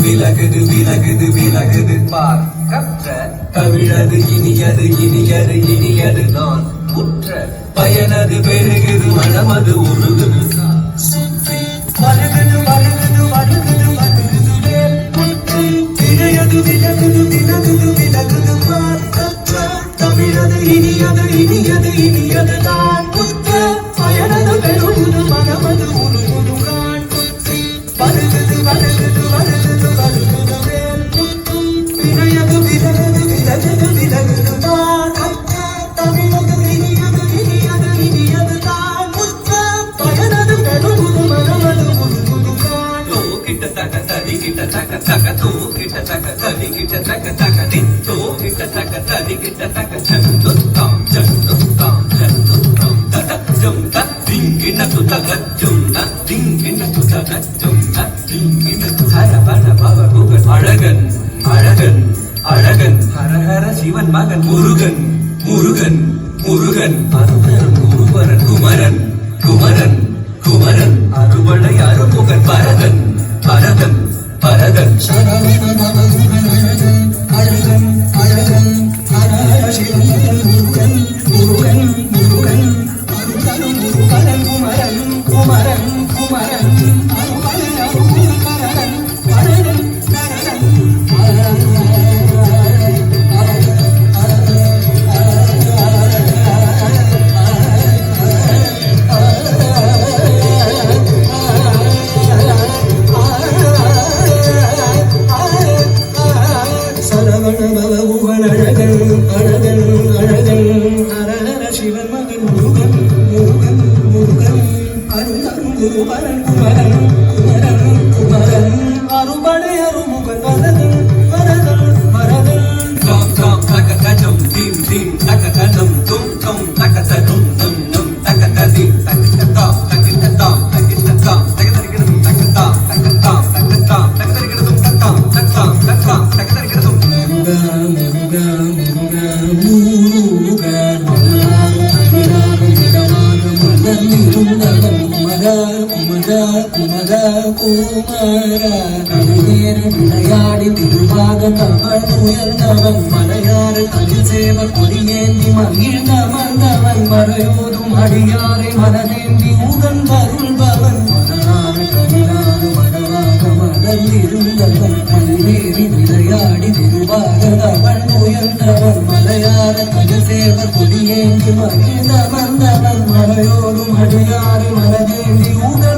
விலகுது விலகுது விலகுது பார் கற்ற தமிழது இனியது இனியது இனியது நான் உற்ற பயனது பெருகுது மனமது உருகுது வருகுது வருகுது வருகுது வருகுது விலகுது விலகுது விலகுது விலகுது பார் கற்ற தமிழது இனியது இனியது இனியது நான் உற்ற பயனது பெருகுது மனமது உருகுது நான் வருகுது வருகுது வருகுது வருகுது விலகுது விலகுது விலகுது விலகுது நான் கற்ற தமிழது இனியது இனியது இனியது நான் உற்ற பயனது பெருகுது மனமது உருகுது நான் தோ கிட்ட தக்க தடி கிட்ட தக்க தக்க தோ கிட்ட தக்க தடி கிட்ட தக்க தக்க தி தோ கிட்ட தக்க தடி கிட்ட தக்க சந்து தாம் தட ஜம் தத் திங்கின து தக ஜம் தத் திங்கின து தக ஜம் தத் திங்கின து ஹரவன பவ குகன் அழகன் அழகன் அழகன் ஹரஹர சிவன் மகன் முருகன் முருகன் முருகன் அருபரன் குருபரன் குமரன் குமரன் குமரன் அறுபடை அருமுகன் பரதன் பரதன் பரதன் சரவண பவகுகன் அழகன் அழகன் ஹரஹர சிவன் மகன் முருகன் முருகன் முருகன் அருபரன் குருபரன் குமரன் குமரன் குமரன் அறுபடை அருமுகன் பரதன் பரதன் பரதன் குமரன் குமரன் குமரன் குமரன் அறுபடை அருமுகன் வரதன் வரதன் வரதன் தாம் தாம் தக்க கஜம் தீம் தீம் தக்க கஜம் தும் தும் தக்க தரும் நம் நம் தக்க ததி தக்க தாம் தக்க தாம் தக்க தாம் தக்க தரிகிறது தக்க தாம் தக்க தாம் தக்க தாம் தக்க தரிகிறது தக்காம் தக்காம் தக்காம் தக்க தரிகிறது முருகா முருகா முருகா முருகா குமரா குமரா குமரா கவிநேர விளையாடி திருவாக தவன் உயர்ந்தவன் மலையாறு கதில் சேவர் கொடியேந்தி மகிழ்ந்தவன் மறையோதும் அடியாரை மனதேந்தி உகந்தருள்பவன் மனநாறு கவினாறு மனவாக மலர்ந்திருந்தவன் கவிநேரி விளையாடி திருவாக தவன் உயர்ந்தவன் மலையாறு கதில் சேவர் கொடியேந்தி மகிழ்ந்தவன் மறையோதும் அடியாரை மனதேந்தி உக